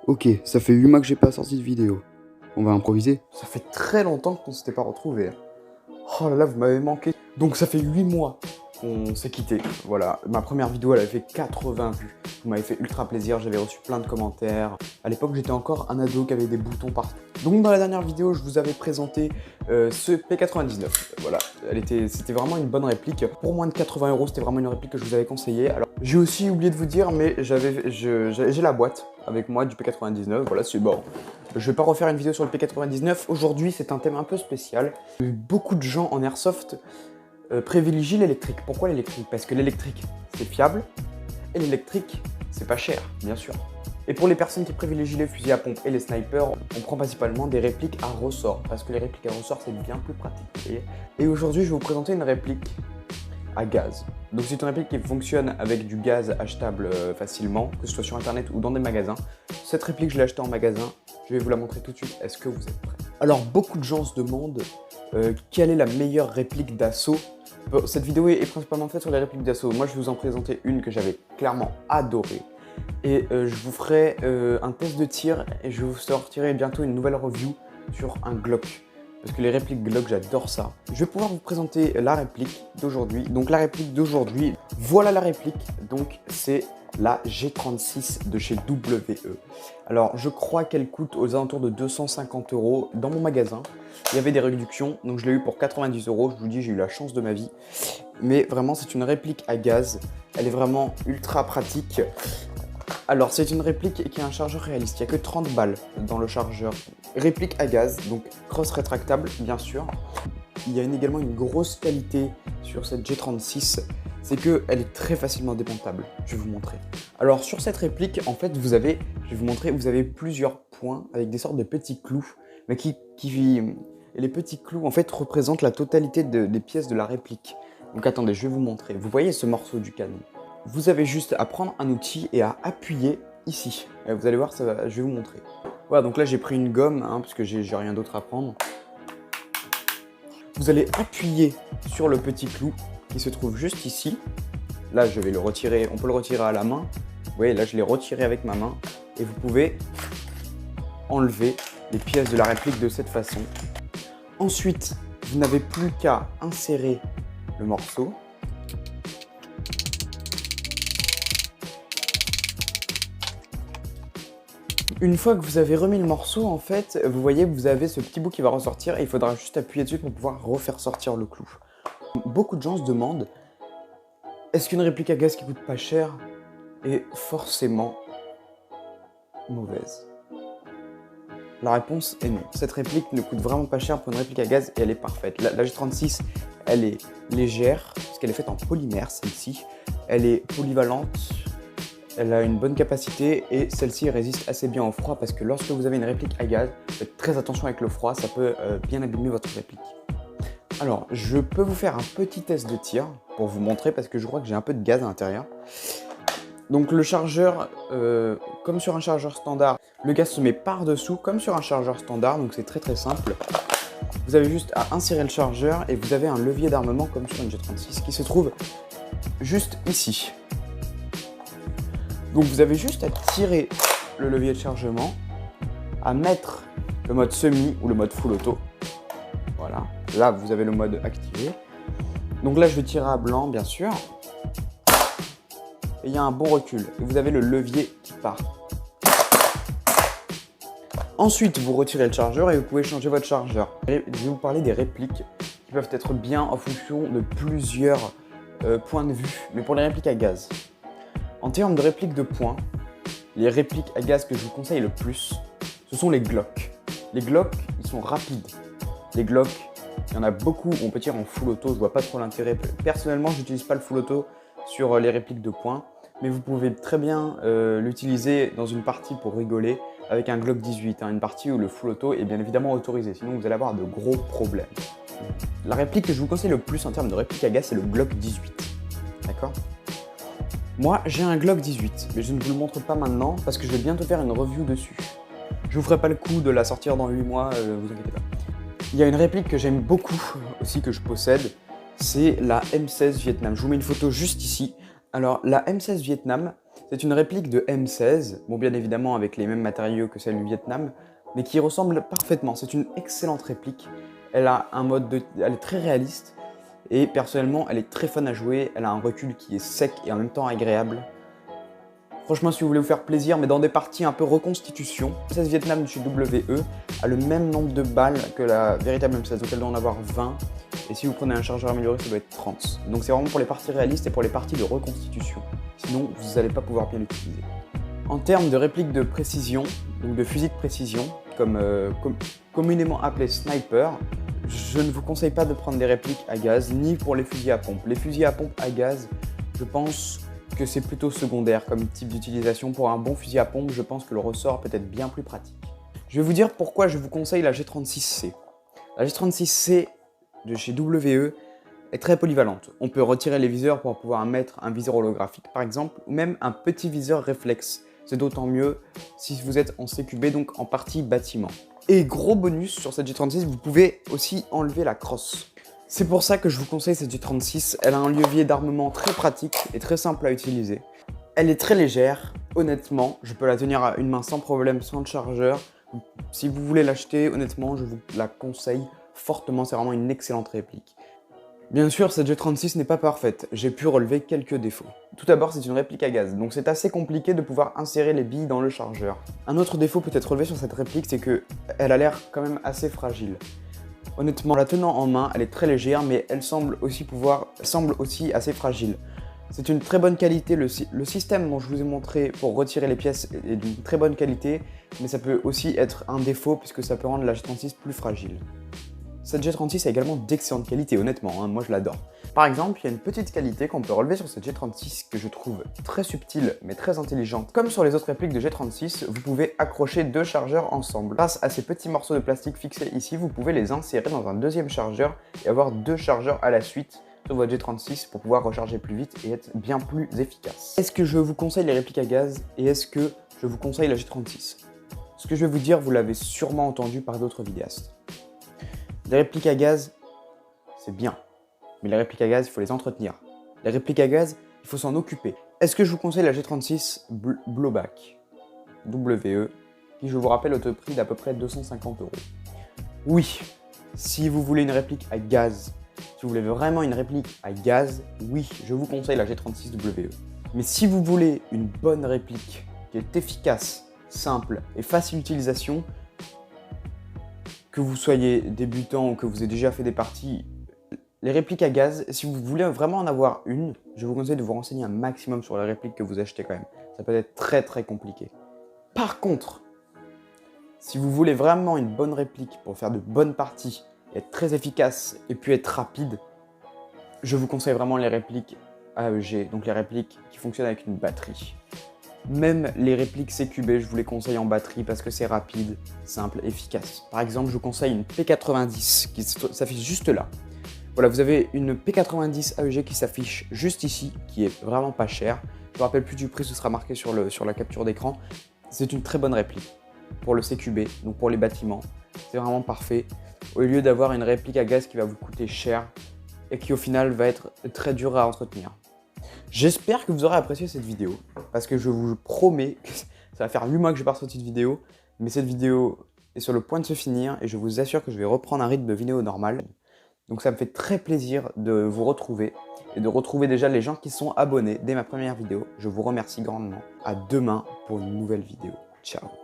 Ok, ça fait 8 mois que j'ai pas sorti de vidéo. On va improviser. Ça fait très longtemps qu'on s'était pas retrouvés. Oh là là, vous m'avez manqué. Donc ça fait 8 mois qu'on s'est quitté. Voilà, ma première vidéo, elle avait fait 80 vues. Vous m'avez fait ultra plaisir, j'avais reçu plein de commentaires. À l'époque, j'étais encore un ado qui avait des boutons partout. Donc dans la dernière vidéo, je vous avais présenté ce P99. Voilà, c'était vraiment une bonne réplique. Pour moins de 80 €, c'était vraiment une réplique que je vous avais conseillée. Alors, j'ai aussi oublié de vous dire, mais j'ai la boîte avec moi du P99. Voilà, c'est bon. Je vais pas refaire une vidéo sur le P99. Aujourd'hui, c'est un thème un peu spécial. Beaucoup de gens en airsoft privilégient l'électrique. Pourquoi l'électrique? Parce que l'électrique, c'est fiable. Et l'électrique, c'est pas cher, bien sûr. Et pour les personnes qui privilégient les fusils à pompe et les snipers, on prend principalement des répliques à ressort. Parce que les répliques à ressort, c'est bien plus pratique. Et aujourd'hui, je vais vous présenter une réplique à gaz. Donc c'est une réplique qui fonctionne avec du gaz achetable facilement, que ce soit sur internet ou dans des magasins. Cette réplique, je l'ai achetée en magasin. Je vais vous la montrer tout de suite. Est-ce que vous êtes prêts? Alors, beaucoup de gens se demandent quelle est la meilleure réplique d'assaut. Cette vidéo est principalement faite sur les répliques d'assaut. Moi, je vais vous en présenter une que j'avais clairement adorée. Et je vous ferai un test de tir et je vous sortirai bientôt une nouvelle review sur un Glock. Parce que les répliques Glock, j'adore ça. Je vais pouvoir vous présenter la réplique d'aujourd'hui. Donc la réplique d'aujourd'hui, voilà la réplique. Donc c'est la G36 de chez WE. Alors je crois qu'elle coûte aux alentours de 250 € dans mon magasin. Il y avait des réductions, donc je l'ai eu pour 90 €. Je vous dis, j'ai eu la chance de ma vie. Mais vraiment, c'est une réplique à gaz. Elle est vraiment ultra pratique. Alors, c'est une réplique qui a un chargeur réaliste. Il n'y a que 30 balles dans le chargeur. Réplique à gaz, donc crosse rétractable, bien sûr. Il y a également une grosse qualité sur cette G36, c'est qu'elle est très facilement démontable. Je vais vous montrer. Alors, sur cette réplique, en fait, je vais vous montrer, vous avez plusieurs points avec des sortes de petits clous, mais et les petits clous, en fait, représentent la totalité des pièces de la réplique. Donc, attendez, je vais vous montrer. Vous voyez ce morceau du canon? Vous avez juste à prendre un outil et à appuyer ici. Et vous allez voir, je vais vous montrer. Voilà, donc là j'ai pris une gomme, parce que j'ai rien d'autre à prendre. Vous allez appuyer sur le petit clou qui se trouve juste ici. Là je vais le retirer, on peut le retirer à la main. Vous voyez, là je l'ai retiré avec ma main. Et vous pouvez enlever les pièces de la réplique de cette façon. Ensuite, vous n'avez plus qu'à insérer le morceau. Une fois que vous avez remis le morceau, en fait, vous voyez, vous avez ce petit bout qui va ressortir et il faudra juste appuyer dessus pour pouvoir refaire sortir le clou. Beaucoup de gens se demandent, est-ce qu'une réplique à gaz qui coûte pas cher est forcément mauvaise? La réponse est non. Cette réplique ne coûte vraiment pas cher pour une réplique à gaz et elle est parfaite. La G36, elle est légère, parce qu'elle est faite en polymère, celle-ci. Elle est polyvalente. Elle a une bonne capacité et celle-ci résiste assez bien au froid parce que lorsque vous avez une réplique à gaz, faites très attention avec le froid, ça peut bien abîmer votre réplique. Alors, je peux vous faire un petit test de tir pour vous montrer parce que je crois que j'ai un peu de gaz à l'intérieur. Donc le chargeur, comme sur un chargeur standard, le gaz se met par-dessous comme sur un chargeur standard, donc c'est très simple. Vous avez juste à insérer le chargeur et vous avez un levier d'armement comme sur une G36 qui se trouve juste ici. Donc vous avez juste à tirer le levier de chargement, à mettre le mode semi ou le mode full auto. Voilà, là vous avez le mode activé. Donc là je vais tirer à blanc bien sûr. Et il y a un bon recul. Et vous avez le levier qui part. Ensuite vous retirez le chargeur et vous pouvez changer votre chargeur. Je vais vous parler des répliques qui peuvent être bien en fonction de plusieurs points de vue. Mais pour les répliques à gaz. En termes de répliques de points, les répliques à gaz que je vous conseille le plus, ce sont les Glock. Les Glock, ils sont rapides. Les Glock, il y en a beaucoup, on peut tirer en full auto, je vois pas trop l'intérêt. Personnellement, je n'utilise pas le full auto sur les répliques de points, mais vous pouvez très bien l'utiliser dans une partie pour rigoler avec un Glock 18, une partie où le full auto est bien évidemment autorisé, sinon vous allez avoir de gros problèmes. La réplique que je vous conseille le plus en termes de réplique à gaz, c'est le Glock 18. D'accord ? Moi, j'ai un Glock 18, mais je ne vous le montre pas maintenant parce que je vais bientôt faire une review dessus. Je vous ferai pas le coup de la sortir dans 8 mois, vous inquiétez pas. Il y a une réplique que j'aime beaucoup aussi, que je possède, c'est la M16 Vietnam. Je vous mets une photo juste ici. Alors, la M16 Vietnam, C'est une réplique de M16, bon bien évidemment avec les mêmes matériaux que celle du Vietnam, mais qui ressemble parfaitement. C'est une excellente réplique. Elle a elle est très réaliste et personnellement elle est très fun à jouer. Elle a un recul qui est sec et en même temps agréable. Franchement, si vous voulez vous faire plaisir, mais dans des parties un peu reconstitution, le M16 Vietnam de chez WE a le même nombre de balles que la véritable M16, donc elle doit en avoir 20. Et si vous prenez un chargeur amélioré, ça doit être 30. Donc c'est vraiment pour les parties réalistes et pour les parties de reconstitution. Sinon, vous n'allez pas pouvoir bien l'utiliser. En termes de répliques de précision, donc de fusil de précision, comme communément appelé sniper, je ne vous conseille pas de prendre des répliques à gaz, ni pour les fusils à pompe. Les fusils à pompe à gaz, je pense que c'est plutôt secondaire comme type d'utilisation. Pour un bon fusil à pompe, je pense que le ressort peut être bien plus pratique. Je vais vous dire pourquoi je vous conseille la G36C. La G36C de chez WE est très polyvalente. On peut retirer les viseurs pour pouvoir mettre un viseur holographique par exemple, ou même un petit viseur réflexe. C'est d'autant mieux si vous êtes en CQB, donc en partie bâtiment. Et gros bonus sur cette G36, vous pouvez aussi enlever la crosse. C'est pour ça que je vous conseille cette G36. Elle a un levier d'armement très pratique et très simple à utiliser. Elle est très légère, honnêtement. Je peux la tenir à une main sans problème, sans le chargeur. Si vous voulez l'acheter, honnêtement, je vous la conseille fortement. C'est vraiment une excellente réplique. Bien sûr, cette G36 n'est pas parfaite. J'ai pu relever quelques défauts. Tout d'abord, c'est une réplique à gaz, donc c'est assez compliqué de pouvoir insérer les billes dans le chargeur. Un autre défaut peut être relevé sur cette réplique, c'est qu'elle a l'air quand même assez fragile. Honnêtement, la tenant en main, elle est très légère, mais elle semble aussi assez fragile. C'est une très bonne qualité, le système dont je vous ai montré pour retirer les pièces est d'une très bonne qualité, mais ça peut aussi être un défaut puisque ça peut rendre la G36 plus fragile. Cette G36 a également d'excellente qualité, honnêtement, moi je l'adore. Par exemple, il y a une petite qualité qu'on peut relever sur cette G36 que je trouve très subtile mais très intelligente. Comme sur les autres répliques de G36, vous pouvez accrocher deux chargeurs ensemble. Grâce à ces petits morceaux de plastique fixés ici, vous pouvez les insérer dans un deuxième chargeur et avoir deux chargeurs à la suite sur votre G36 pour pouvoir recharger plus vite et être bien plus efficace. Est-ce que je vous conseille les répliques à gaz et est-ce que je vous conseille la G36? Ce que je vais vous dire, vous l'avez sûrement entendu par d'autres vidéastes. Les répliques à gaz, c'est bien, mais les répliques à gaz, il faut les entretenir. Les répliques à gaz, il faut s'en occuper. Est-ce que je vous conseille la G36 Blowback WE, qui je vous rappelle au prix d'à peu près 250 €? Oui, si vous voulez une réplique à gaz, si vous voulez vraiment une réplique à gaz, oui, je vous conseille la G36 WE. Mais si vous voulez une bonne réplique qui est efficace, simple et facile d'utilisation, que vous soyez débutant ou que vous ayez déjà fait des parties, les répliques à gaz, si vous voulez vraiment en avoir une, je vous conseille de vous renseigner un maximum sur les répliques que vous achetez quand même. Ça peut être très compliqué. Par contre, si vous voulez vraiment une bonne réplique pour faire de bonnes parties, être très efficace et puis être rapide, je vous conseille vraiment les répliques AEG, donc les répliques qui fonctionnent avec une batterie. Même les répliques CQB, je vous les conseille en batterie parce que c'est rapide, simple, efficace. Par exemple, je vous conseille une P90 qui s'affiche juste là. Voilà, vous avez une P90 AEG qui s'affiche juste ici, qui est vraiment pas chère. Je ne me rappelle plus du prix, ce sera marqué sur la capture d'écran. C'est une très bonne réplique pour le CQB, donc pour les bâtiments. C'est vraiment parfait. Au lieu d'avoir une réplique à gaz qui va vous coûter cher et qui au final va être très dure à entretenir. J'espère que vous aurez apprécié cette vidéo, parce que je vous promets que ça va faire 8 mois que j'ai pas sorti de vidéo, mais cette vidéo est sur le point de se finir et je vous assure que je vais reprendre un rythme de vidéo normal. Donc ça me fait très plaisir de vous retrouver et de retrouver déjà les gens qui sont abonnés dès ma première vidéo. Je vous remercie grandement. À demain pour une nouvelle vidéo. Ciao.